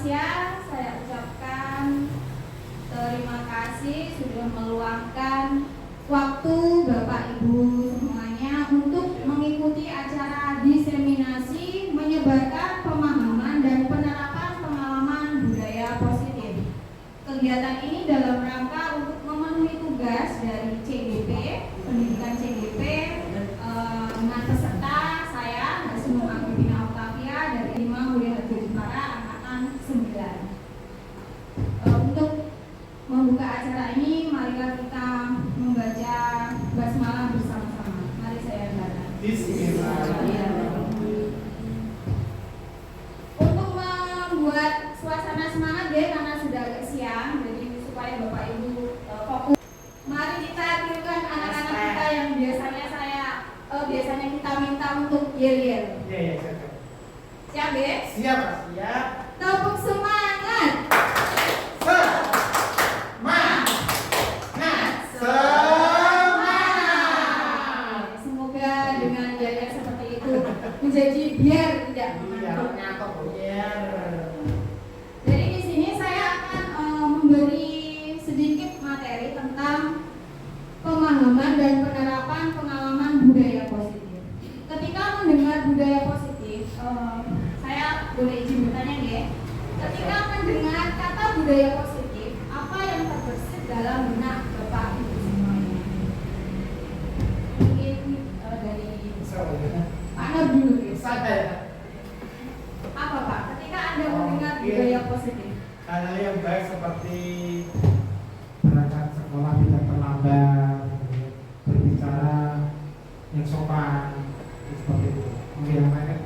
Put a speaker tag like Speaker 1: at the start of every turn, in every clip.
Speaker 1: siang. Saya ucapkan terima kasih sudah meluangkan waktu Bapak Ibu semuanya untuk mengikuti acara diseminasi menyebarkan pemahaman dan penerapan pengalaman budaya positif. Kegiatan ini dalam rangka untuk memenuhi tugas dari CGP, pendidikan CGP, dengan peserta saya Hasnul Agripina Octavia dari 5 Mulia Jepara angkatan 9. Untuk membuka acara ini, marilah kita membaca basmalah bersama-sama. Mari saya baca. Bismillahirrahmanirrahim. Untuk membuat suasana semangat ya, karena sudah agak siang, jadi supaya Bapak Ibu fokus. Mari kita tirukan anak-anak kita yang biasanya kita minta untuk yel-yel.
Speaker 2: Iya, siap.
Speaker 1: Siap ya?
Speaker 2: Siap, siap.
Speaker 1: Tepuk semangat. Semoga dengan yel-yel seperti itu menjadi biar tidak mengantuk. Jadi di sini saya akan memberi sedikit materi tentang pemahaman dan penerapan pengalaman budaya positif. Ketika mendengar budaya positif, saya boleh izin bertanya ya. Ketika mendengar kata budaya positif, apa yang terbersit dalam benak Bapak Ibu semuanya? Mungkin dari Pak Nur dulu ya. Apa Pak? Ketika Anda mendengar budaya positif?
Speaker 2: Hal yang baik seperti berangkat sekolah tidak terlambat, berbicara yang sopan, seperti itu. Mungkin apa ya?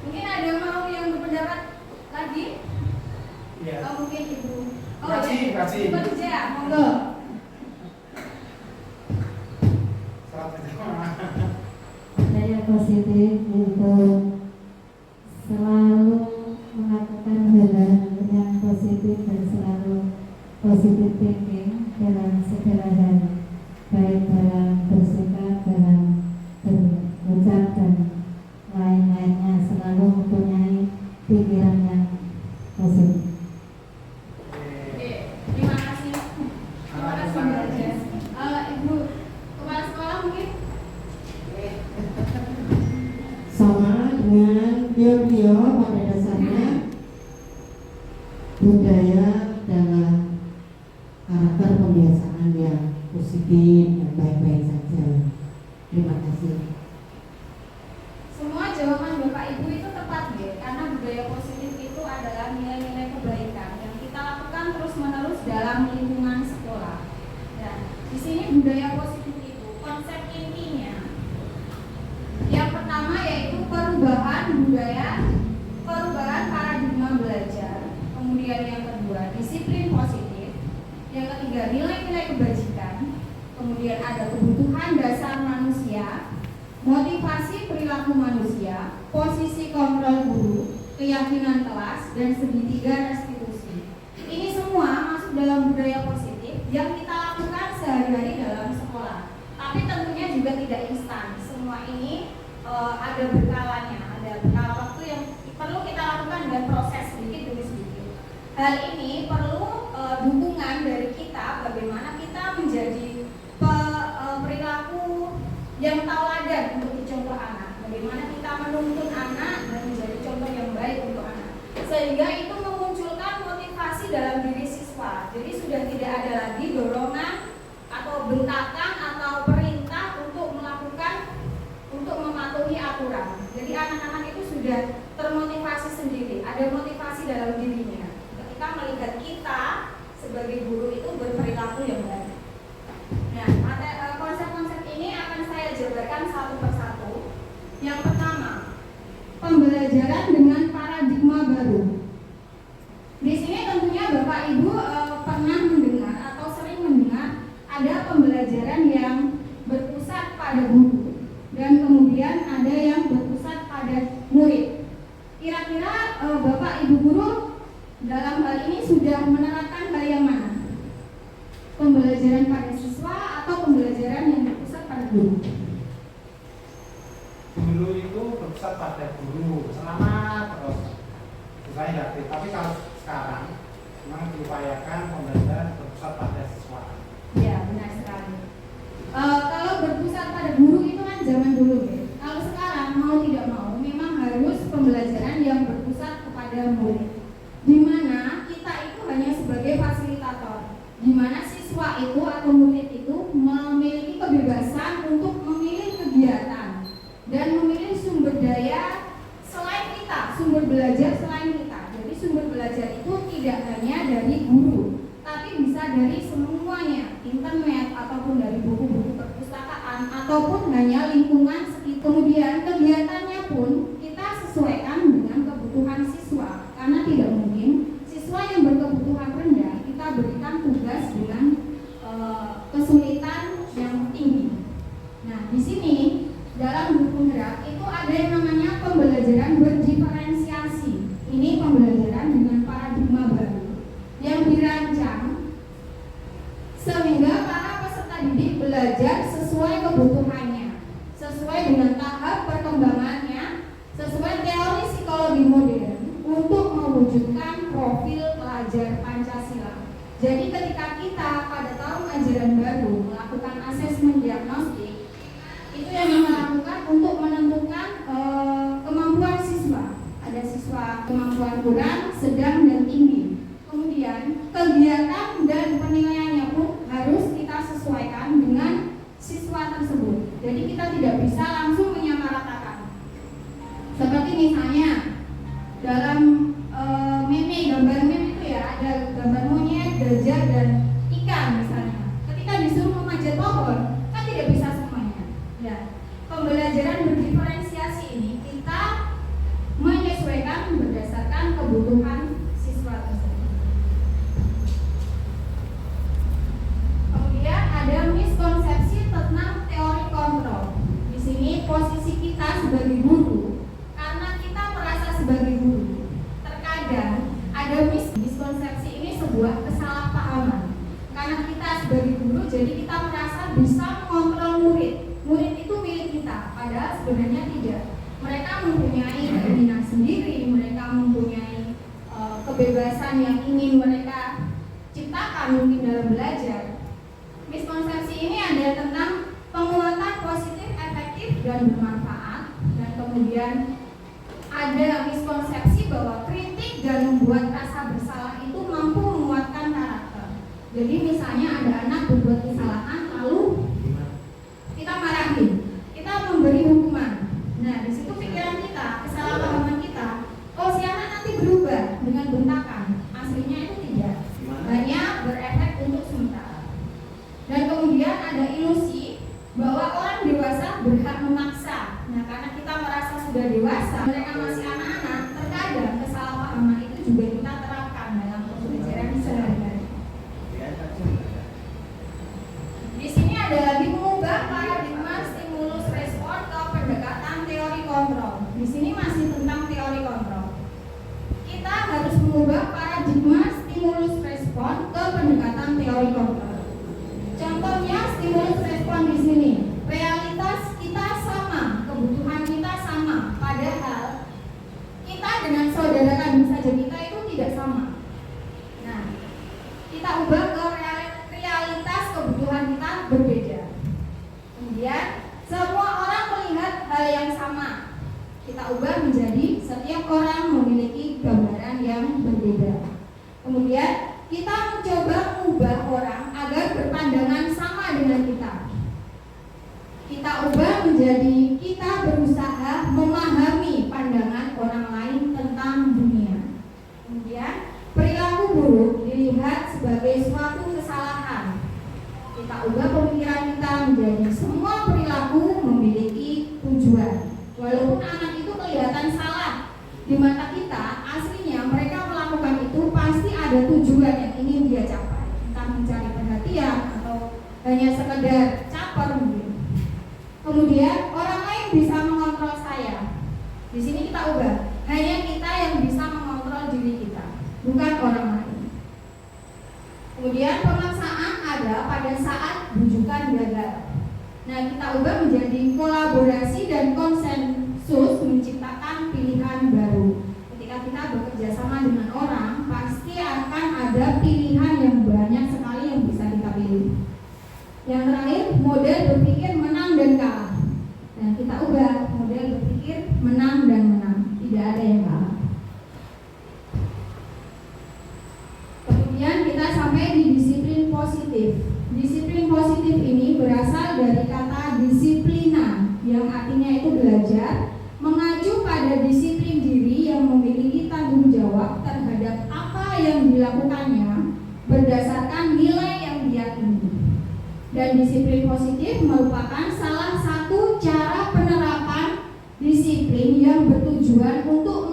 Speaker 1: Mungkin ada mau yang berpendapat lagi?
Speaker 2: Iya.
Speaker 1: Mungkin Ibu.
Speaker 2: Kasih.
Speaker 1: Ibu Ija, monggo.
Speaker 3: Budaya positif itu selalu melakukan hal-hal yang positif dan selalu positif thinking dalam segala hal, baik dalam bersikap, dalam berucap dan lain-lainnya, selalu mempunyai pikiran yang positif.
Speaker 1: Oke, terima kasih. Terima kasih Mbak Ija. Ibu kepala sekolah mungkin?
Speaker 3: Sama dengan beliau pada dasarnya budaya adalah karakter pembiasaan yang positif dan baik-baik saja. Terima kasih.
Speaker 1: Semua jawaban Bapak Ibu itu tepat ya, karena budaya positif itu adalah nilai-nilai kebaikan yang kita lakukan terus-menerus dalam lingkungan sekolah. Dan di sini budaya positif itu konsep intinya yang pertama yaitu perubahan budaya, perubahan paradigma belajar. Kemudian yang kedua disiplin positif. Yang ketiga nilai-nilai kebajikan. Kemudian ada kebutuhan dasar manusia, motivasi perilaku manusia, posisi kontrol guru, keyakinan kelas, dan segitiga restitusi. Ini semua masuk dalam budaya positif yang kita lakukan sehari-hari dalam sekolah. Tapi tentunya juga tidak instan. Semua ini ada berkalanya, ada berkala waktu yang perlu kita lakukan dengan proses sedikit demi sedikit. Hal ini perlu dukungan dari kita, bagaimana kita menjadi perilaku yang tauladan untuk dicontoh anak, bagaimana kita menuntun anak dan menjadi contoh yang baik untuk anak, sehingga itu memunculkan motivasi dalam diri siswa. Jadi sudah tidak ada lagi dorongan atau bentakan atau perintah untuk mematuhi aturan. Jadi anak-anak itu sudah termotivasi sendiri, ada motivasi dalam dirinya ketika melihat kita sebagai guru itu berperilaku yang baik. Nah, konsep-konsep ini akan saya jabarkan satu persatu. Yang pertama, pembelajaran dengan paradigma baru. Di sini tentunya Bapak Ibu pernah mendengar atau sering mendengar ada pembelajaran yang berpusat pada guru dan kemudian ada yang berpusat pada murid. Kira-kira Bapak Ibu guru dalam hal ini sudah menerapkan hal yang mana? Pembelajaran pada siswa atau pembelajaran yang berpusat pada guru?
Speaker 2: Guru itu berpusat pada guru, selamat terus. siswanya nggak aktif. Tapi kalau sekarang memang diupayakan pembelajaran berpusat pada siswa.
Speaker 1: Ya, benar sekali. Kalau berpusat pada guru itu kan zaman dulu ya. Kalau sekarang mau tidak mau memang harus pembelajaran yang berpusat kepada murid. Di mana kita itu hanya sebagai fasilitator. Di mana siswa itu atau murid itu memiliki kebebasan untuk memilih kegiatan dan memilih sumber daya selain kita, sumber belajar selain kita. Jadi sumber belajar itu tidak hanya dari guru, tapi bisa dari semuanya, internet ataupun dari buku-buku perpustakaan ataupun hanya lingkungan sekitar. Kemudian kegiatannya pun kita sesuaikan dengan kebutuhan siswa, karena tidak mungkin siswa yang berkebutuhan rendah kita berikan tugas dengan kesulitan yang tinggi. Nah, di sini dalam buku gerak itu ada yang namanya pembelajaran berdiferensiasi. Ini pembelajaran dengan paradigma baru yang dirancang sehingga para peserta didik belajar sesuai kebutuhannya, sesuai dengan tahap perkembangannya, sesuai teori psikologi modern untuk mewujudkan profil pelajar Pancasila. Jadi ketika kita pada tahun ajaran baru melakukan asesmen diagnostik, itu yang dilakukan untuk menentukan kemampuan siswa. Ada siswa kemampuan kurang, sedang, dan tinggi. Kemudian kegiatan dan penilaiannya pun harus kita sesuaikan dengan siswa tersebut. Jadi kita tidak bisa langsung menyamaratakan. Seperti misalnya dalam gambar meme itu ya, ada gambar monyet, gajah, dan ikan misalnya. Ketika disuruh memanjat pohon, kan tidak bisa semuanya. Ya, pembelajaran berdiferensiasi ini kita menyesuaikan berdasarkan kebutuhan siswa tersebut. Kemudian ada miskonsepsi tentang teori kontrol. Di sini posisi kita sebagai guru, karena kita merasa sebagai guru, terkadang ada miskonsepsi ini sebuah kesalahpahaman. Karena kita sebagai guru, jadi kita merasa bisa mengontrol murid. Murid itu milik kita, padahal sebenarnya tidak. Mereka mempunyai keinginan sendiri, mereka mempunyai kebebasan yang ingin mereka ciptakan mungkin dalam belajar. Miskonsepsi ini ada tentang penguatan positif, efektif, dan bermanfaat. Dan kemudian ada miskonsepsi bahwa kritik dan membuat rasa bersalah itu mampu menguatkan karakter. Jadi misalnya ada anak berbuat kesalahan, lalu kita marahin, kita memberi hukuman. Nah, di situ pikiran kita, kesalahpahaman kita, oh si anak nanti berubah dengan bentakan. Aslinya itu tidak, hanya berefek untuk sementara. Dan kemudian ada ilusi bahwa orang dewasa berhak memaksa. Nah, karena kita merasa sudah dewasa, mereka masih anak-anak, terkadang kesalahpahaman itu juga kita terapkan dalam pembelajaran sehari-hari. Di sini ada lagi mengubah paradigma stimulus respon ke pendekatan teori kontrol. Di sini masih tentang teori kontrol. Kita harus mengubah paradigma stimulus respon ke pendekatan teori kontrol. Contohnya stimulus respon di sini, realitas kita sama, kebutuhan kita sama, padahal kita dengan saudara kandung saja kita itu tidak sama. Nah, kita ubah ke realitas kebutuhan kita berbeda. Kemudian semua orang melihat hal yang sama. Kita ubah menjadi setiap orang memiliki gambaran yang berbeda. Kemudian kita mencoba mengubah orang agar berpandangan sama dengan kita. Kita ubah menjadi kita berusaha memahami pandangan orang lain tentang dunia. Kemudian perilaku buruk dilihat sebagai suatu kesalahan. Kita ubah pemikiran kita menjadi semua perilaku memiliki tujuan. Walaupun anak itu kelihatan salah di mata kita, aslinya mereka melakukan itu pasti ada tujuan yang ingin dia capai, entah mencari perhatian atau hanya sekedar caper mungkin. Kemudian orang lain bisa mengontrol saya. Di sini kita ubah, hanya kita yang bisa mengontrol diri kita, bukan orang lain. Kemudian pemaksaan ada pada saat bujukan gagal. Nah, kita ubah menjadi kolaborasi dan konsensus menciptakan pilihan baru. Ketika ketika kita bekerja sama dengan orang, pasti akan ada pilihan yang banyak sekali yang bisa kita pilih. Yang terakhir, model berpikir menang dan kalah. Nah, kita ubah model berpikir menang dan menang, tidak ada yang kalah. Kemudian kita sampai di disiplin positif. Disiplin positif ini berasal dari kata disiplina, yang artinya itu belajar, mengacu pada disiplin diri yang memiliki tanggung jawab terhadap apa yang dilakukannya berdasarkan nilai yang diyakini. Dan disiplin positif merupakan salah satu cara penerapan disiplin yang bertujuan untuk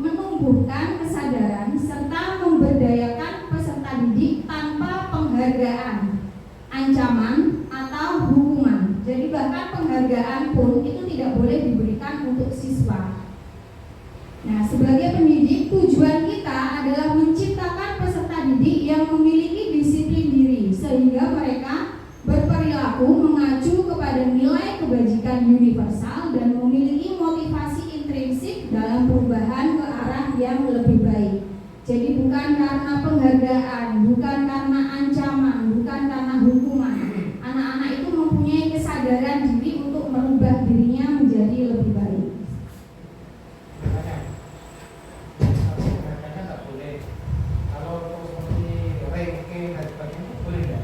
Speaker 1: menumbuhkan kesadaran serta memberdayakan peserta didik tanpa penghargaan, ancaman, atau hukuman. Jadi bahkan penghargaan pun itu tidak boleh diberikan untuk siswa. Nah, sebagai pendidik, tujuan kita adalah menciptakan peserta didik yang memiliki disiplin diri sehingga mereka berperilaku mengacu kepada nilai kebajikan universal dan memiliki motivasi intrinsik dalam perubahan ke arah yang lebih baik. Jadi bukan karena penghargaan, bukan karena ancaman, bukan karena hukuman. Anak-anak itu mempunyai kesadaran diri untuk merubah dirinya menjadi lebih baik.
Speaker 2: Penghargaannya tak boleh. Kalau seperti ranking dan sebagainya boleh nggak?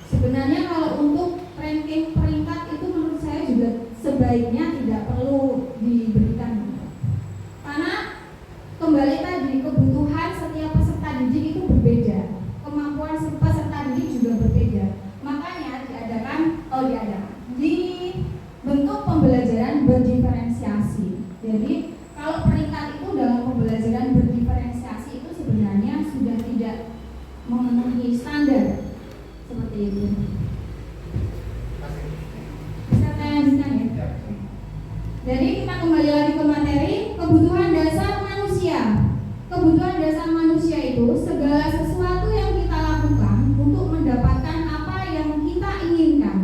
Speaker 1: Sebenarnya kalau untuk ranking peringkat itu menurut saya juga sebaiknya tidak perlu diberikan. Karena kembali tadi, kebutuhan setiap peserta didik itu berbeda, kemampuan peserta didik juga berbeda. Makanya dibentuk pembelajaran berdiferensiasi. Jadi kalau peringkat itu dalam pembelajaran berdiferensiasi itu sebenarnya sudah tidak memenuhi standar seperti itu. Bisa saya lanjutkan ya? Jadi kita kembali lagi ke materi kebutuhan dasar manusia. Kebutuhan dasar manusia itu segala sesuatu yang kita lakukan untuk mendapatkan apa yang kita inginkan.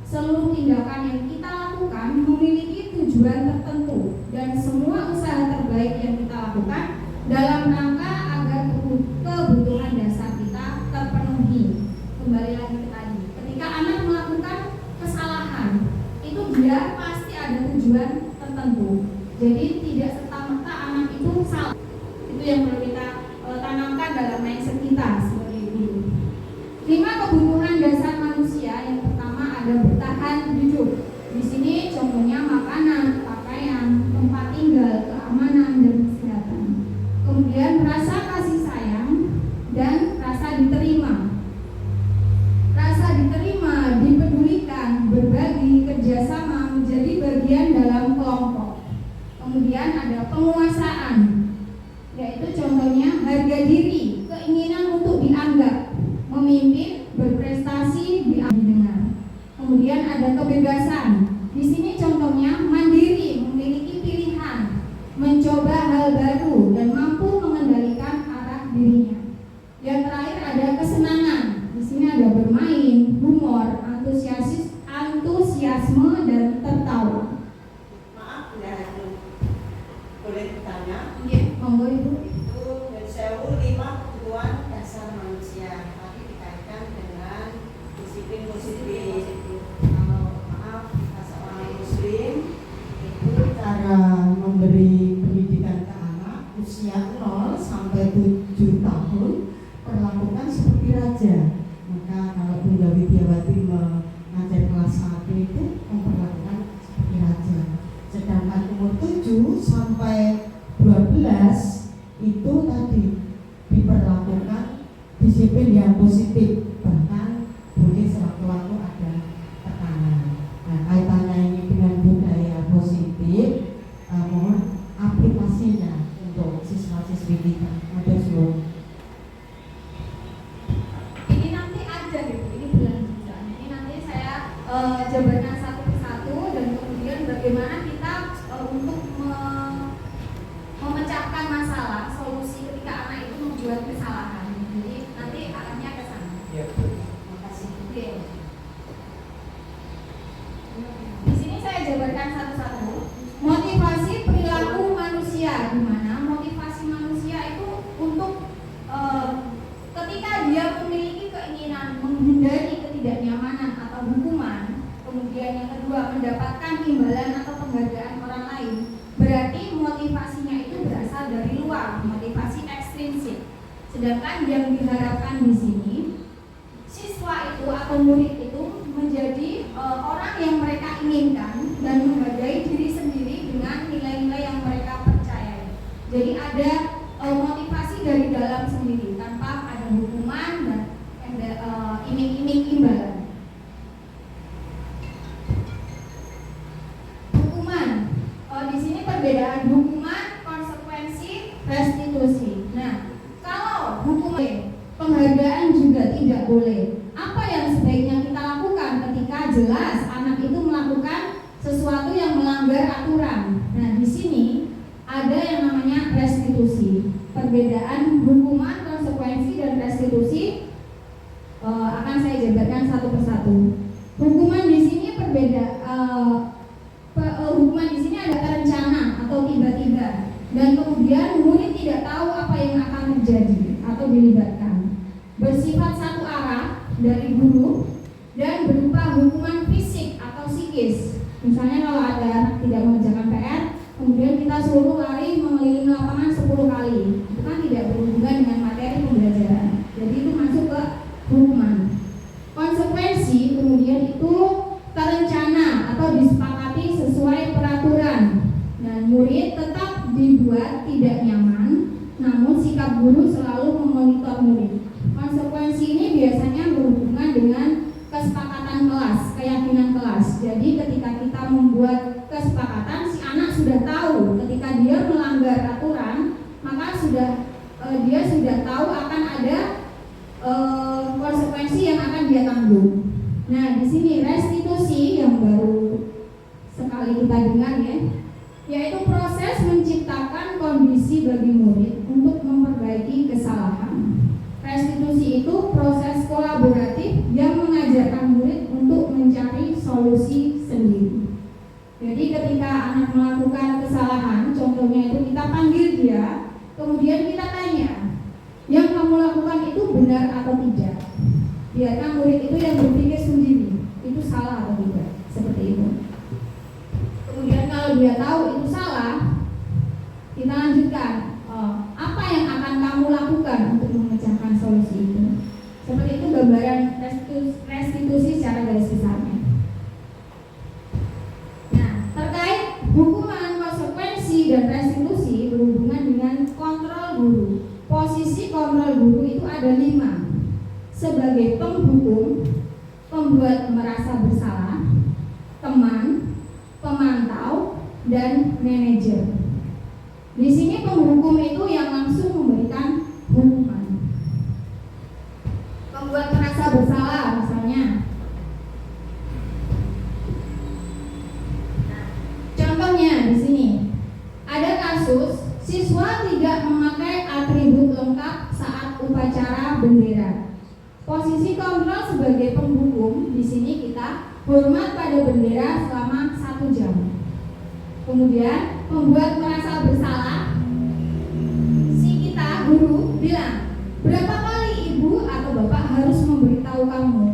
Speaker 1: Seluruh tindakan yang kita lakukan memiliki tujuan tertentu dan semua usaha terbaik yang kita lakukan dalam rangka agar kebutuhan dasar kita terpenuhi. Kembali lagi ke tadi, ketika anak melakukan kesalahan itu dia pasti ada tujuan tertentu. Jadi tidak serta-merta anak itu salah. Itu yang perlu kita tanamkan dalam mindset kita seperti itu. 5 kebutuhan dasar manusia. Yang pertama ada bertahan hidup. Di sini contohnya makanan, pakaian, tempat tinggal, keamanan dan kesehatan. Kemudian rasa kasih sayang dan rasa diterima. Rasa diterima, dipedulikan, berbagi, kerjasama, menjadi bagian dalam kelompok. Kemudian ada penguasaan, yaitu contohnya harga diri, keinginan untuk dianggap, memimpin, berprestasi, didengar. Kemudian ada kebebasan. Di sini contohnya mandiri, memiliki pilihan, mencoba hal baru dan mampu mengendalikan arah dirinya. Yang terakhir ada kesenangan. Di sini ada bermain, humor, antusiasme dan tertawa.
Speaker 4: Maaf, boleh bertanya?
Speaker 1: Iya, monggo Ibu.
Speaker 4: Itu mensewu 5 kebutuhan dasar manusia, tapi dikaitkan dengan disiplin positif. Maaf, seorang muslim itu
Speaker 3: Cara memberi pendidikan ke anak usia 0 sampai 7 tahun perlakukan seperti raja. Maka kalau Bunda Widyawati mengajar kelas 1 itu memperlakukan seperti raja. Sedangkan umur 7 sampai 12 itu tadi diperlakukan disiplin yang positif, bahkan boleh sewaktu-waktu ada tekanan. Nah, kaitannya ini dengan budaya positif, mohon aplikasinya untuk siswa-siswi kita. Ada semua.
Speaker 1: Ini nanti aja gitu, ini berlanjutan. Ini nanti saya jabarkan satu persatu dan kemudian bagaimana kita untuk memecahkan masalah, solusi ketika anak itu membuat kesalahan. Jadi nanti arahnya ke sana.
Speaker 2: Iya.
Speaker 4: terima kasih.
Speaker 1: Oke. Di sini saya jabarkan satu-satu. Motivasi perilaku motivasinya itu berasal dari luar, motivasi ekstrinsik. Sedangkan yang diharapkan di sini, siswa itu atau murid itu menjadi orang yang mereka inginkan dan menghargai diri sendiri dengan nilai-nilai yang mereka percayai. Jadi ada motivasi dari dalam sendiri tanpa ada hukuman dan iming-iming imbalan. Hukuman, di sini perbedaan hukuman, konsekuensi, restitusi. Nah, kalau hukuman, penghargaan juga tidak boleh. Apa yang sebaiknya kita lakukan ketika jelas anak itu melakukan sesuatu yang melanggar aturan? Nah, di sini ada yang namanya restitusi. Perbedaan hukuman, konsekuensi, dan restitusi akan saya jabarkan satu persatu. Hukuman di sini hukuman di sini ada terencana atau tiba-tiba, dan kemudian murid tidak tahu apa yang akan terjadi atau dilibatkan. Bersifat satu arah dari guru dan berupa hukuman fisik atau psikis. Misalnya kalau ada anak tidak mengerjakan PR, kemudian kita suruh lari mengelilingi lapangan 10 kali, itu kan tidak berhubungan dengan materi pembelajaran. Jadi itu masuk ke hukuman. Konsekuensi kemudian itu terencana atau disepakati sesuai peraturan, dan murid tetap dibuat tidak nyaman, namun sikap guru selalu memonitor murid. Konsekuensi ini biasanya berhubungan dengan kesepakatan kelas, keyakinan kelas. Jadi ketika kita membuat kesepakatan, si anak sudah tahu ketika dia melanggar aturan, maka dia sudah tahu akan ada konsekuensi yang akan dia tanggung. Nah, di sini restitusi yang baru sekali kita dengar ya, yaitu proses menciptakan kondisi bagi murid untuk memperbaiki kesalahan. Restitusi itu proses kolaboratif yang mengajarkan murid untuk mencari solusi sendiri. Jadi ketika anak melakukan kesalahan, contohnya itu kita panggil dia, kemudian kita tanya, yang kamu lakukan itu benar atau tidak? Biarkan murid itu yang berpikir sendiri, itu salah atau tidak, seperti itu. Kemudian kalau dia tahu itu salah, kita lanjutkan, apa yang akan kamu lakukan untuk memecahkan solusi itu? Seperti itu gambaran restitusi secara garis besarnya. Nah, terkait hukuman, konsekuensi, dan restitusi berhubungan dengan kontrol guru. Posisi kontrol guru itu ada 5. Sebagai penghukum, pembuat merasa bersalah, teman, pemantau, dan manajer. Di sini penghukum itu yang langsung memberikan hukuman. Pembuat merasa bersalah misalnya. Nah, contohnya di sini ada kasus siswa tidak memakai atribut lengkap saat upacara bendera. Posisi kontrol sebagai penghukum, di sini kita hormat pada bendera selama 1 jam. Kemudian pembuat merasa bersalah, si kita guru bilang, berapa kali ibu atau bapak harus memberitahu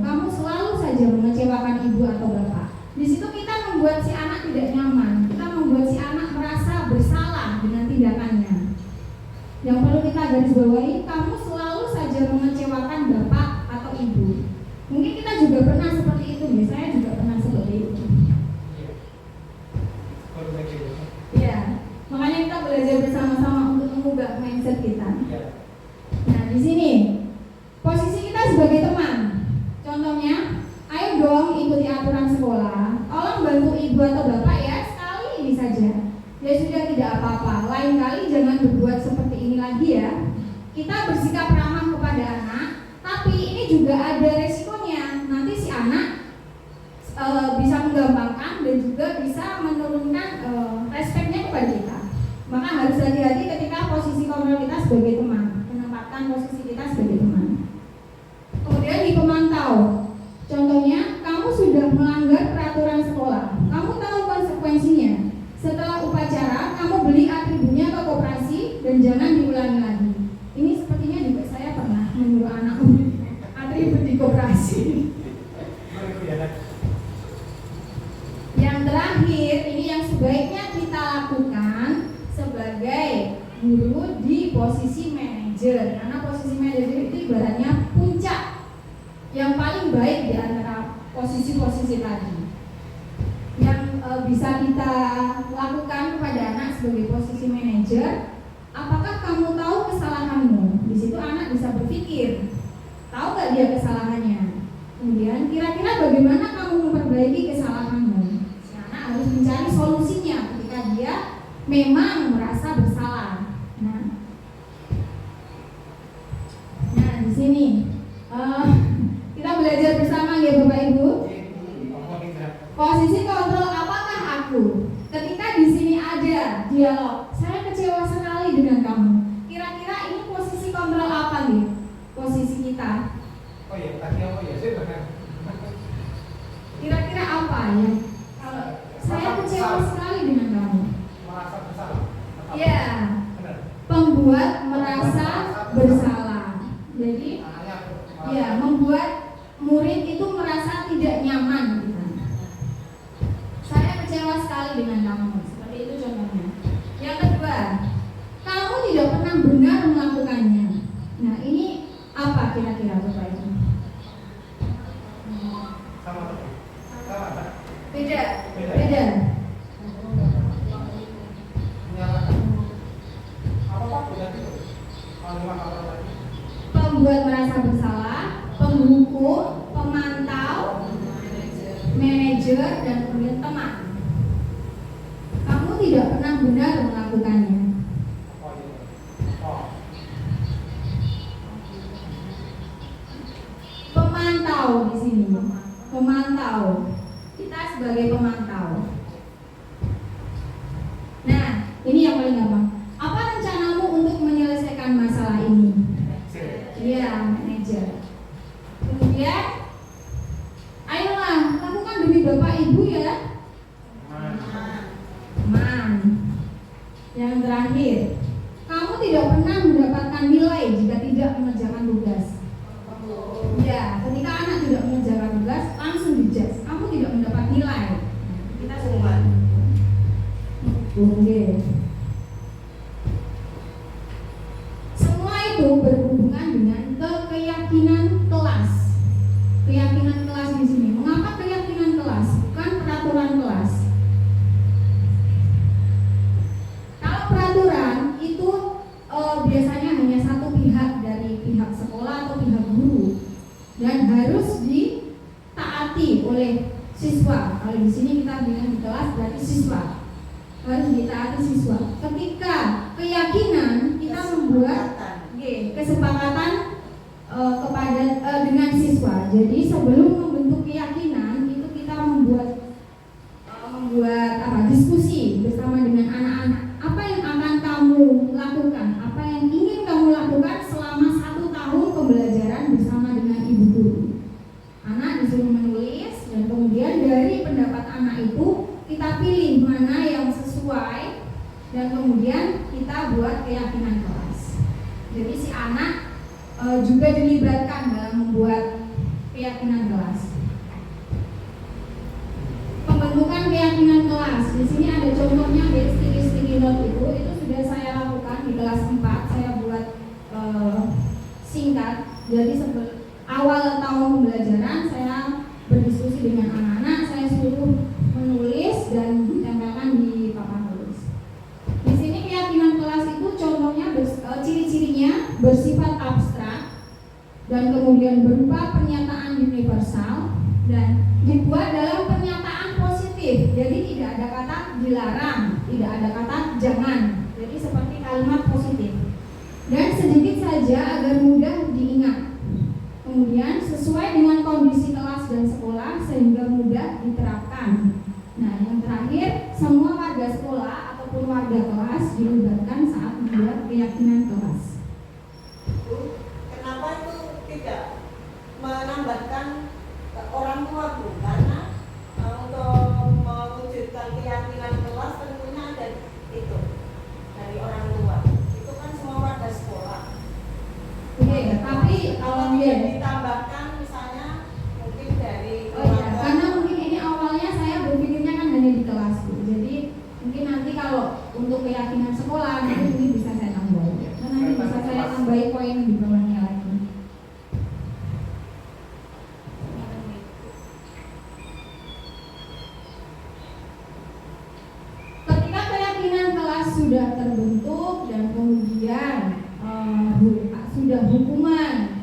Speaker 1: kamu selalu saja mengecewakan ibu atau bapak. Di situ kita membuat si anak tidak nyaman, kita membuat si anak merasa bersalah dengan tindakannya. Yang perlu kita garis bawahi, kamu selalu saja mengecewakan bapak atau ibu. Mungkin kita juga pernah seperti itu, saya juga pernah seperti itu. Ya, makanya kita belajar bersama-sama untuk mengubah mindset kita. Nah, di sini posisi kita sebagai teman. Contohnya, ayo dong ikuti aturan sekolah. Tolong bantu ibu atau bapak ya, sekali ini saja. Ya sudah, tidak apa-apa. Lain kali jangan berbuat seperti ini lagi ya. Kita bersikap ramah kepada anak, tapi ini juga ada resikonya. Nanti si anak bisa menggampangkan dan juga bisa menurunkan respeknya kepada kita. Maka harus hati-hati ketika posisi kontrol kita sebagai teman, menempatkan posisi kita sebagai teman. Kemudian di pemantau, contohnya kamu sudah melanggar peraturan sekolah, kamu tahu konsekuensinya. Setelah upacara, kamu beli atributnya ke koperasi dan jangan diulangi lagi. Ini sepertinya juga saya pernah menyuruh anak beli atribut di koperasi. Yang terakhir, ini yang sebaiknya kita lakukan sebagai guru di posisi manajer, karena posisi manajer itu ibaratnya puncak yang paling baik di antara posisi-posisi tadi. Yang bisa kita lakukan kepada anak sebagai posisi manajer, apakah kamu tahu kesalahanmu? Di situ anak bisa berpikir, tahu nggak dia kesalahannya? Kemudian kira-kira bagaimana kamu memperbaiki kesalahanmu? Si anak harus mencari solusinya ketika dia memang merasa bersalah. Nah di sini kita belajar bersama ya Bapak Ibu. Posisi kontrol apakah aku? Ketika di sini ada dialog, saya kecewa sekali dengan kamu. Kira-kira ini posisi kontrol apa nih? Posisi kita.
Speaker 2: Oh iya, tadi apa ya? Saya benar.
Speaker 1: Kira-kira apa ya? Kalau saya kecewa sekali dengan kamu.
Speaker 2: Merasa bersalah.
Speaker 1: Ya,
Speaker 2: Benar.
Speaker 1: pembuat merasa bersalah. Jadi,
Speaker 2: Anaknya
Speaker 1: ya membuat murid itu merasa tidak nyaman. Gitu. Saya kecewa sekali dengan kamu. Seperti itu contohnya. Yang kedua, kamu tidak pernah benar melakukannya. Nah, ini apa kira-kira Bapak Ibu?
Speaker 2: sama tadi. Sama tak?
Speaker 1: Beda.
Speaker 2: Beda.
Speaker 1: Beda.
Speaker 2: Menyalahkan. Apa berarti itu? Kalimat apa tadi?
Speaker 1: Pembuat merasa bersalah, penghukum, pemantau, manajer, dan kemudian teman. Kamu tidak pernah benar melakukannya.
Speaker 2: Oh iya. Oh.
Speaker 1: Pemantau di sini. Pemantau. Kita sebagai pemantau. Nah, ini yang paling gampang. Apa rencanamu untuk menyelesaikan masalah ini? Iya, manajer. Kemudian, ayolah, lakukan demi Bapak Ibu ya. Teman. Yang terakhir, kamu tidak pernah mendapatkan nilai jika tidak mengerjakan tugas. Ya, ketika anak tidak mengerjakan tugas, langsung dijudge. Kamu tidak mendapat nilai. Kita semua. Oke. Semua itu berhubungan dengan keyakinan kelas. Keyakinan kelas di sini. Mengapa keyakinan kelas, bukan peraturan kelas? Kalau peraturan itu biasanya hanya satu pihak dari pihak sekolah atau pihak guru dan harus ditaati oleh siswa. Kalau di sini kita bilang di kelas berarti siswa harus ditaati siswa. Ketika keyakinan kita membuat kesepakatan kepada dengan siswa. Jadi sebelum membentuk keyakinan itu kita membuat diskusi bersama dengan anak-anak. Apa yang akan kamu lakukan? Apa yang ingin kamu lakukan selama 1 tahun pembelajaran bersama dengan ibu guru? Anak disuruh menulis dan kemudian dari pendapat anak itu kita pilih mana yang sesuai dan kemudian kita buat keyakinan kelas. Jadi si anak juga dilibatkan dalam membuat keyakinan kelas. Pembentukan keyakinan kelas. Di sini ada contohnya dari sticky note itu sudah saya lakukan di kelas 4. Saya buat singkat. Jadi awal tahun pembelajaran saya berdiskusi dengan anak-anak. Saya suruh menulis dan ditempelkan di papan tulis. Di sini keyakinan kelas itu contohnya ciri-cirinya bersifat abstrak dan kemudian berupa pernyataan universal dan dibuat dalam pernyataan positif. Jadi tidak ada kata dilarang, tidak ada kata jangan. Jadi seperti kalimat positif. Dan sedikit saja agar mudah diingat. Kemudian sesuai dengan kondisi kelas dan sekolah sehingga mudah diterapkan. Nah, yang terakhir, semua warga sekolah ataupun warga kelas dilibatkan saat membuat keyakinan kelas.
Speaker 4: Kenapa itu tidak menambahkan orang tua Bu? Karena untuk mewujudkan keyakinan kelas tentunya ada itu dari orang tua. Itu kan semua warga sekolah.
Speaker 1: Oke, tapi
Speaker 4: kalau ditambahkan misalnya mungkin dari
Speaker 1: karena mungkin ini awalnya saya berpikirnya kan hanya di kelas Bu. Jadi mungkin nanti kalau untuk keyakinan sekolah nanti bisa saya sudah terbentuk dan kemudian sudah hukuman,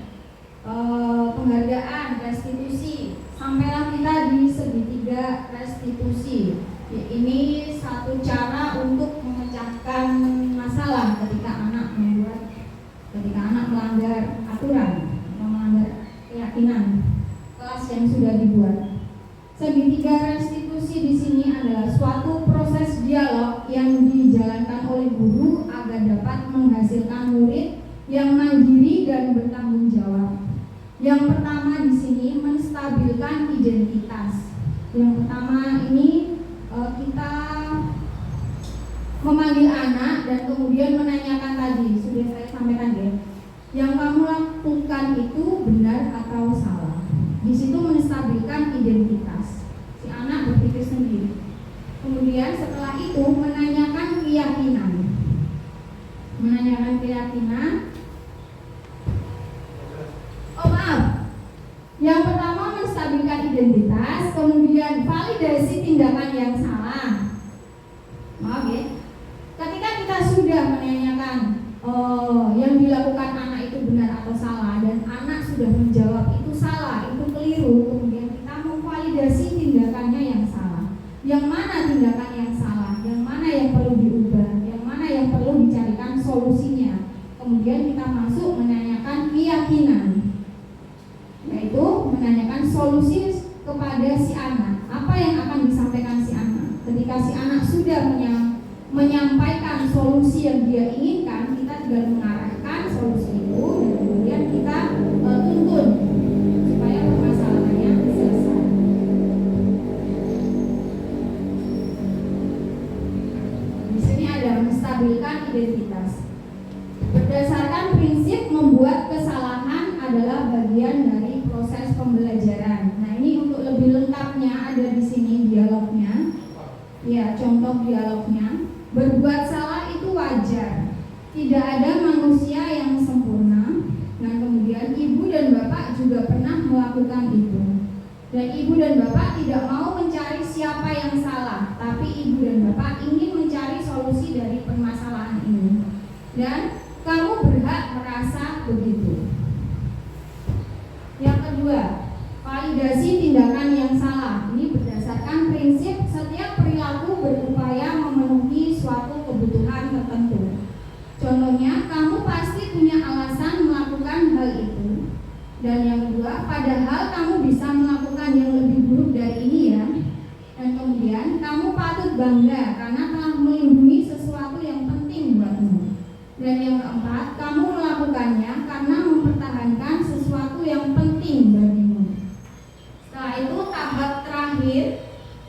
Speaker 1: penghargaan, restitusi, sampailah kita di segitiga restitusi. Ini satu cara untuk memecahkan masalah ketika anak melanggar aturan atau melanggar keyakinan kelas yang sudah dibuat. Segitiga restitusi di sini adalah suatu proses dialog yang dijalankan oleh guru agar dapat menghasilkan murid yang mandiri dan bertanggung jawab. Yang pertama di sini menstabilkan identitas. Yang pertama ini kita memanggil anak dan kemudian menanyakan tadi, sudah saya sampaikan ya, yang kamu lakukan itu benar atau salah. Di situ menstabilkan identitas. Si anak berpikir sendiri. Kemudian setelah itu menanyakan keyakinan. Oh maaf. Yang pertama menstabilkan identitas, kemudian validasi tindakan yang salah. Maaf ya. Ketika kita sudah menanyakan yang dilakukan anak itu benar atau salah dan anak sudah menjawab itu salah, itu keliru, kemudian kita memvalidasi tindakannya yang salah. Yang mana tindakan yang salah, yang mana yang perlu diubah, yang mana yang perlu dicarikan solusinya. Kemudian kita masuk menanyakan keyakinan, yaitu menanyakan solusi kepada si anak. Apa yang akan disampaikan si anak? Ketika si anak sudah menyampaikan solusi yang dia inginkan, kita tinggal mengarahkan solusi itu dan kemudian kita tuntun supaya permasalahannya selesai. Di sini ada menstabilkan identitas. Berdasarkan prinsip membuat kesalahan adalah bagian dari proses pembelajaran. Nah, ini untuk lebih lengkapnya ada di sini dialognya. Ya, contoh dialognya. Berbuat salah itu wajar. Tidak ada manusia yang sempurna. Dan kemudian ibu dan bapak juga pernah melakukan itu. Dan ibu dan bapak tidak mau mencari siapa yang salah, tapi ibu dan bapak ingin mencari solusi dari permasalahan ini. Dan kamu berhak merasa begitu. Yang kedua, validasi tindakan yang salah. Ini berdasarkan prinsip setiap perilaku berupaya memenuhi suatu kebutuhan tertentu. Contohnya, kamu pasti punya alasan melakukan hal itu. Dan yang kedua, padahal kamu bisa melakukan yang lebih buruk dari ini ya. Dan kemudian, kamu patut bangga karena telah melindungi sesuatu yang penting buatmu. Dan yang keempat, kamu melakukannya karena mempertahankan sesuatu yang penting bagimu. Setelah itu tahap terakhir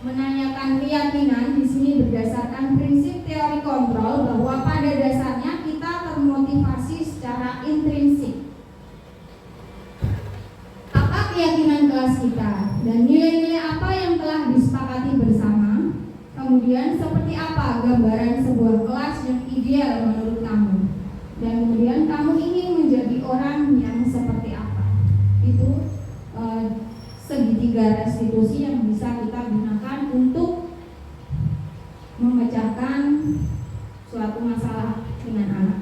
Speaker 1: menanyakan keyakinan. Di sini berdasarkan prinsip teori kontrol bahwa pada dasarnya kita termotivasi secara intrinsik. Apa keyakinan kelas kita dan nilai-nilai apa yang telah disepakati bersama? Kemudian seperti apa gambaran sebuah kelas yang ideal menurut kamu? Dan kemudian kamu ingin menjadi orang yang seperti apa? Itu segitiga restitusi yang bisa kita gunakan untuk memecahkan suatu masalah dengan anak.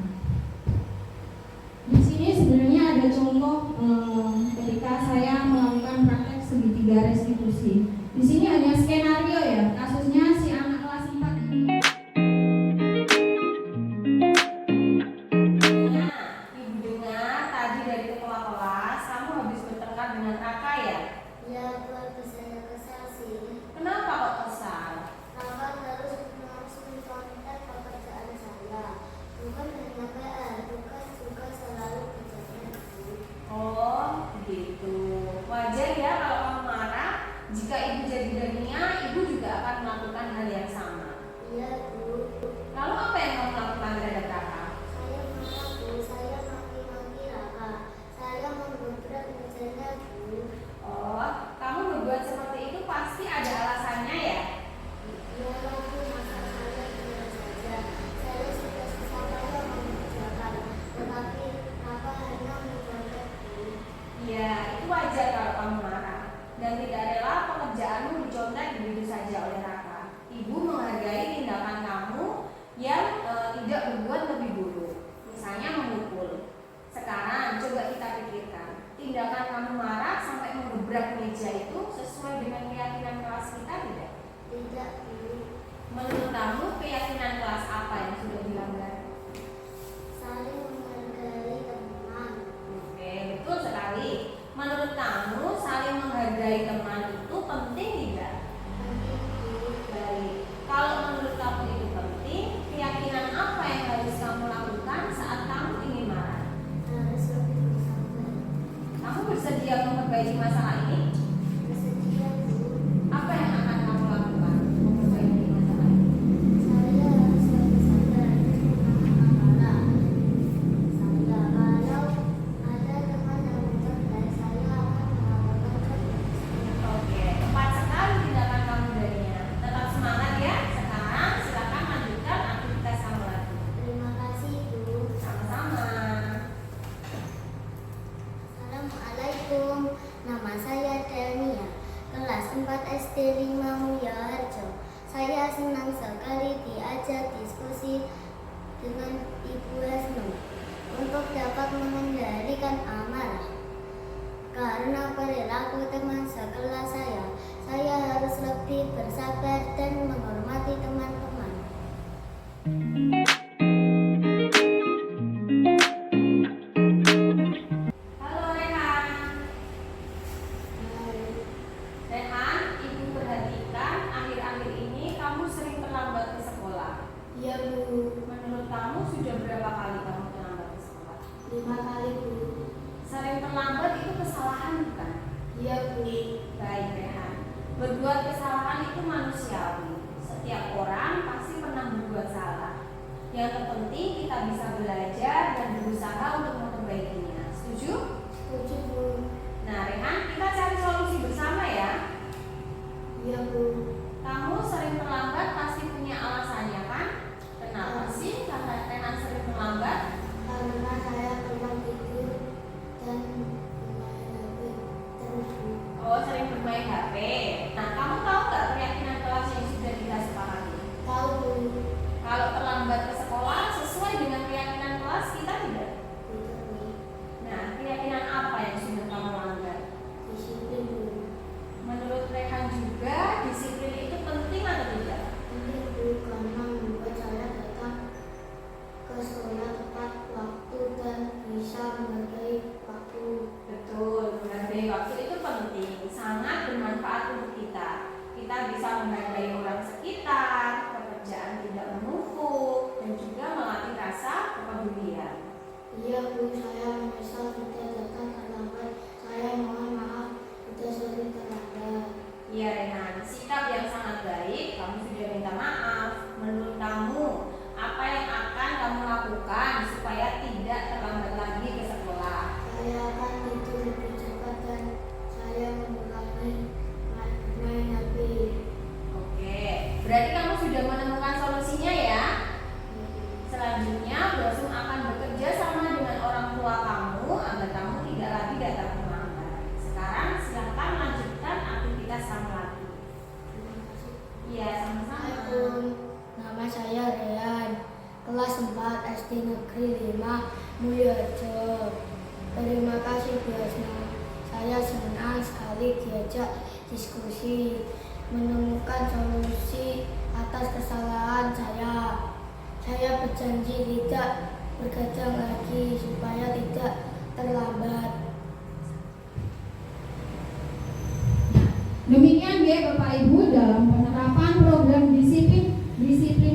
Speaker 1: Di sini sebenarnya ada contoh ketika saya melakukan praktek segitiga restitusi. Di sini hanya skenario ya, kasusnya si anak kelas 4 ini.
Speaker 4: Ibu dengar tadi dari ketua kelas, kamu habis bertengkar dengan kakak ya?
Speaker 5: Ya, Tuhan, saya kesal sih.
Speaker 1: tidak berbuat lebih buruk, misalnya memukul. Sekarang coba kita pikirkan, tindakan kamu marah sampai menggebrak meja itu sesuai dengan keyakinan kelas kita tidak?
Speaker 5: Tidak, Bu.
Speaker 1: Menurut kamu keyakinan kelas apa yang sudah dilanggar?
Speaker 5: Saling menghargai teman.
Speaker 1: Oke, betul sekali. Menurut kamu saling menghargai teman itu penting tidak?
Speaker 5: Penting, Bu.
Speaker 1: Baik. Kalau menurut kamu itu penting, keyakinan apa yang harus kamu lakukan saat kamu ingin marah?
Speaker 5: Harus lebih bersabar.
Speaker 1: Kamu bersedia memperbaiki masalah ini?
Speaker 5: Bersedia, Bu.
Speaker 1: Apa yang akan kamu lakukan memperbaiki masalah ini?
Speaker 5: Saya harus lebih sabar menahan amarah. Kalau ada teman yang mencertai, saya akan melakukan kebaikan.
Speaker 1: Oke, tepat sekali tindakan kamu darinya. Tetap semangat ya. Sekarang silakan lanjutkan aktivitas kamu lagi.
Speaker 5: Terima kasih, Bu.
Speaker 1: Sama-sama.
Speaker 5: Assalamualaikum. Nama saya Delnia, kelas 4 SD 5 Mulyaharjo. Saya senang sekali diajak diskusi dengan Ibu Hasnu untuk dapat mengendalikan amarah. Karena perilaku teman sekelas saya harus lebih bersabar dan menghormati teman-teman.
Speaker 1: Halo Rehan. Rehan, Ibu perhatikan akhir-akhir ini kamu sering terlambat ke sekolah.
Speaker 5: Iya, Bu.
Speaker 1: Menurut kamu sudah berapa kali kamu terlambat ke sekolah?
Speaker 5: 5 kali, Bu.
Speaker 1: Sering terlambat itu kesalahan bukan?
Speaker 5: Iya, Bu.
Speaker 1: Baik Rehan. Berbuat kesalahan itu manusiawi. Setiap orang pasti pernah berbuat salah. Yang terpenting kita bisa belajar dan berusaha untuk memperbaikinya. Setuju?
Speaker 5: Setuju, Bu.
Speaker 1: Nah Rehan, kita cari solusi bersama ya.
Speaker 5: Iya, Bu.
Speaker 1: Kamu sering terlambat pasti punya alasannya kan? Kenapa sih Rehan sering terlambat?
Speaker 5: Karena saya kurang tidur dan bermain HP terus, Bu.
Speaker 1: Oh, sering bermain HP. Nah, kamu tahu nggak keyakinan kelas yang sudah kita sepakati?
Speaker 5: Tahu, Bu.
Speaker 1: Kalau terlambat ke sekolah sesuai dengan keyakinan kelas kita tidak?
Speaker 5: Tidak, Bu.
Speaker 1: Nah, keyakinan apa yang sudah kamu langgar?
Speaker 5: Disiplin, Bu.
Speaker 1: Menurut Rehan juga disiplin itu penting atau tidak?
Speaker 5: Penting, Bu, karena membuat saya datang ke sekolah tepat waktu dan bisa menghargai waktu.
Speaker 1: Betul, menghargai waktu itu penting, sangat bermanfaat untuk kita. Kita bisa menghargai orang sekitar, pekerjaan tidak menumpuk, dan juga melatih rasa kepedulian.
Speaker 5: Iya, Bu, saya menyesal sudah datang terlambat. Saya mohon maaf sudah sering terlambat.
Speaker 1: Iya Rehan, sikap yang sangat baik, kamu sudah minta maaf. Menurut kamu, apa yang akan kamu lakukan supaya tidak terlambat lagi ke sekolah?
Speaker 5: Saya akan tidur lebih cepat dan saya mengurangi main HP.
Speaker 1: Oke, berarti kamu sudah menemukan solusinya ya? Selanjutnya, Blossom akan bekerja sama dengan orang tua kamu agar kamu tidak lagi datang terlambat. Sekarang silakan lanjutkan aktivitas kamu lagi.
Speaker 5: Terima kasih.
Speaker 1: Iya, sama-sama.
Speaker 5: Assalamualaikum. Nama saya Rehan, kelas 4 SD Negeri 5 Mulyorejo. Terima kasih, Bu Hasnu. Saya senang sekali diajak diskusi, menemukan solusi atas kesalahan saya. Saya berjanji tidak bergadang lagi supaya tidak terlambat.
Speaker 6: Demikian ya Bapak Ibu, dalam penerapan program disiplin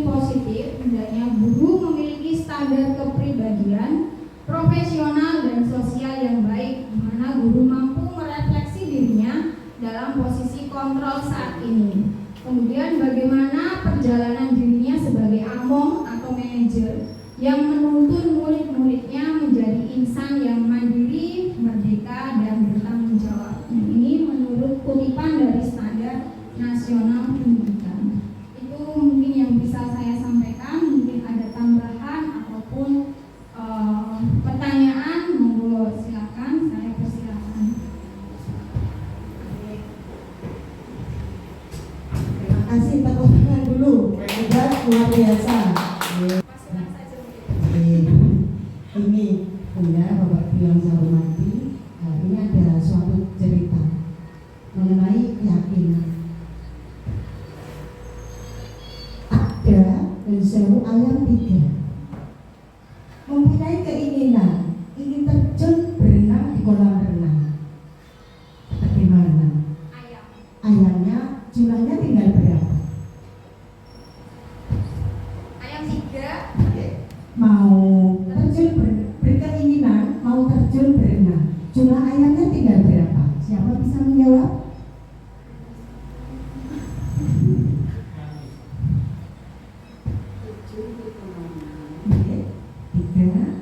Speaker 6: positif, hendaknya guru memiliki standar kepribadian, profesional dan sosial yang baik, di mana guru mampu merefleksi dirinya dalam posisi kontrol saat ini. Kemudian bagaimana perjalanan dirinya sebagai among atau manajer yang menuntun murid-muridnya menjadi insan yang mandiri, merdeka, dan bertanggung jawab. Ini menurut kutipan dari Standar Nasional Pendidikan. Itu mungkin yang bisa saya sampaikan. Mungkin ada tambahan ataupun pertanyaan, monggo silakan, saya persilakan.
Speaker 3: Terima kasih, tepuk tangan dulu. Hebat, luar biasa.
Speaker 1: Masukkan saja
Speaker 3: Ini Bunda, Bapak Ibu yang saya hormati, ini ada suatu cerita mengenai keyakinan. Ada sewu ayam 3 mempunyai keinginan ingin terjun berenang di kolam renang. Bagaimana? Ayamnya jumlahnya tinggal berapa?
Speaker 1: Ayam 3.
Speaker 3: Mau terjun berkeinginan mau terjun berenang, jumlah ayamnya tinggal berapa? Siapa bisa menjawab? Oke, 3,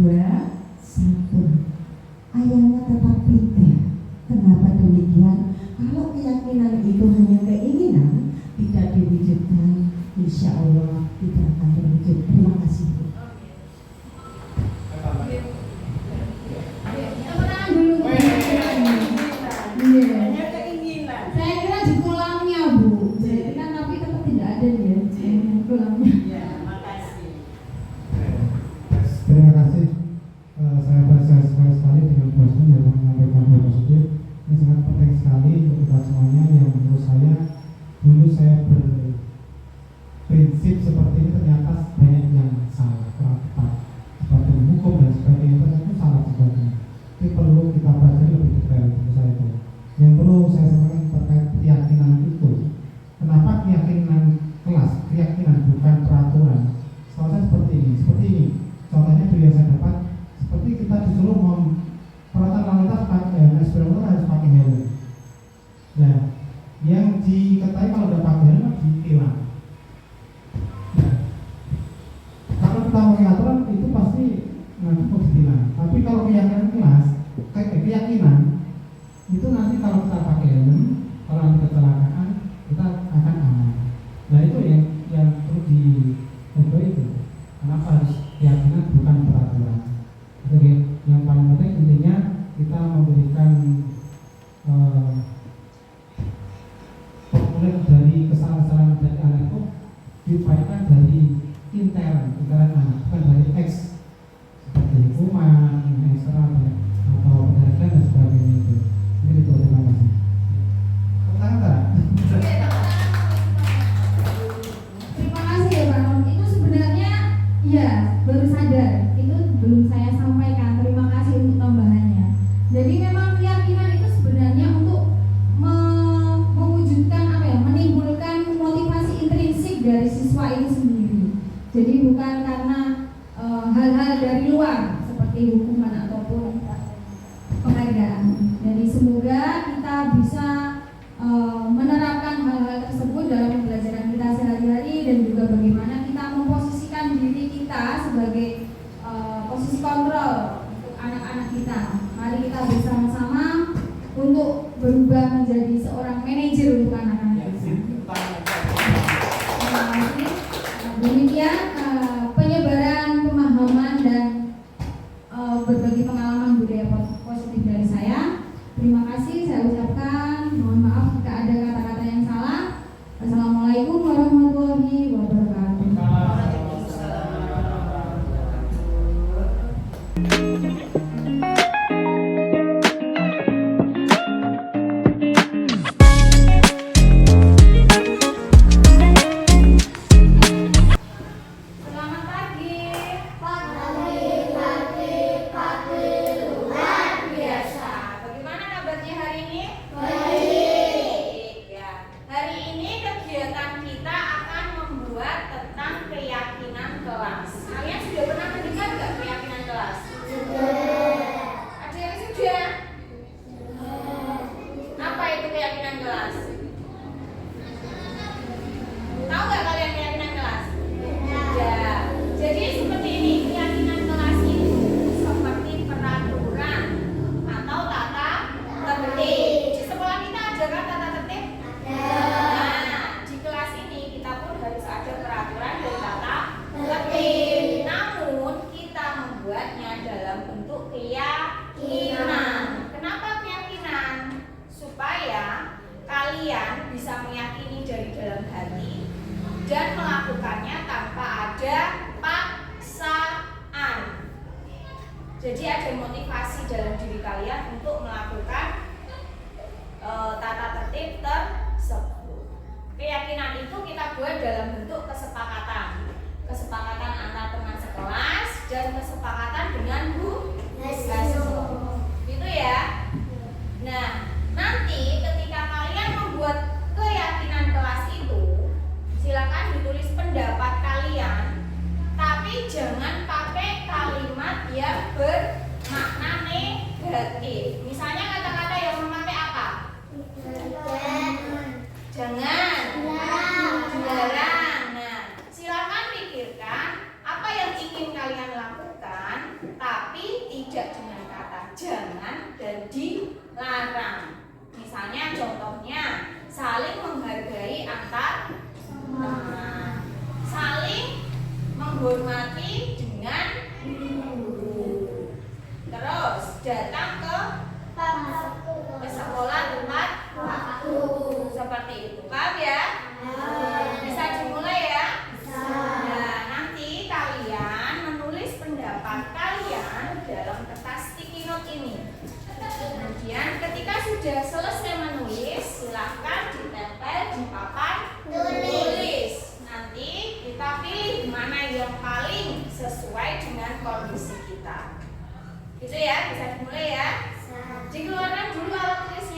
Speaker 3: 2, 1. Ayamnya tetap 3. Kenapa demikian? Kalau keyakinan itu hanya keinginan, tidak diwujudkan, insya Allah tidak akan terwujud. Terima kasih.
Speaker 6: Tepuk tangan dulu. Iya.
Speaker 4: Hanya keinginan.
Speaker 6: Saya kira di kolamnya Bu. Jadi kan tapi tetap tidak ada ya kolamnya.
Speaker 4: Ya, makasih.
Speaker 7: Terima kasih. Saya sekali dengan Boston yang menyampaikan hal positif. Ini sangat penting sekali untuk kita semuanya. Yang menurut saya dulu saya berprinsip seperti ini, ternyata banyak yang salah, kurang tepat, seperti hukum dan sebagainya, ternyata salah sebagainya. Itu perlu kita pelajari lebih detail menurut saya itu. Yang perlu saya sampaikan terkait keyakinan itu. Kenapa keyakinan kelas, keyakinan bukan peraturan? Soalnya seperti ini. Contohnya dulu yang saya dapat, seperti kita disuruh peralatan lalu lintas pakai sepeda harus pakai helm. Nah, yang diketahui kalau udah pakai helm ditilang. Nah, kalau kita pakai aturan itu pasti nanti harus ditilang. Tapi kalau keyakinan kelas, keyakinan itu nanti kalau kita pakai helm, kalau nanti kecelakaan kita akan aman. Nah itu yang perlu dicoba itu. Kenapa harus keyakinan bukan peraturan? Oke, yang paling penting intinya kita memberikan populer dari kesalahan-kesalahan dari anak itu diupayakan dari intern anak, bukan dari X seperti hukuman, ekstra atau penarikan dan sebagainya itu. Ini itu, terima kasih.
Speaker 6: Terima kasih ya Pak Nom. Itu sebenarnya ya baru sadar. Itu belum saya sampaikan. Terima kasih untuk tambahannya. Jadi memang keyakinan itu sebenarnya untuk mewujudkan menimbulkan motivasi intrinsik dari siswa itu sendiri. Jadi bukan karena hal-hal dari luar seperti hukuman ataupun penghargaan. Jadi semoga kita bisa menerapkan hal-hal tersebut dalam pembelajaran kita sehari-hari dan juga bagaimana kita memposisikan diri kita sebagai posisi kontrol untuk anak-anak kita. Mari kita bersama-sama untuk berubah menjadi seorang manajer untuk anak-anak kita. Demikian penyebaran pemahaman dan berbagi pengalaman budaya positif dari saya. Terima kasih saya ucapkan. Mohon maaf jika ada kata-kata yang salah. Assalamualaikum warahmatullahi wabarakatuh.
Speaker 1: Jadi ada motivasi dalam diri kalian untuk melakukan tata tertib tersebut. Keyakinan itu kita buat dalam bentuk kesepakatan antar teman sekelas dan kesepakatan dengan Bu Hasso. Gitu ya. Nah, nanti ketika kalian membuat keyakinan kelas itu, silakan ditulis pendapat kalian, tapi jangan pakai kalimat yang bermakna negatif. Misalnya kata-kata yang memakai apa? Jangan. Dilarang. Nah, silakan pikirkan apa yang ingin kalian lakukan, tapi tidak dengan kata jangan dan dilarang. Misalnya contohnya saling menghargai antar teman, saling menghormati dengan guru, terus datang ke sekolah tepat waktu, seperti itu. Paham ya? Bisa dimulai ya? Nah, nanti kalian menulis pendapat kalian dalam kertas sticky note ini. Kemudian ketika sudah selesai menulis, silahkan ditempel di papan tulis. Nanti kita pilih mana yang paling sesuai dengan kondisi kita. Gitu ya, bisa dimulai ya. Dikeluarkan dulu alat tulis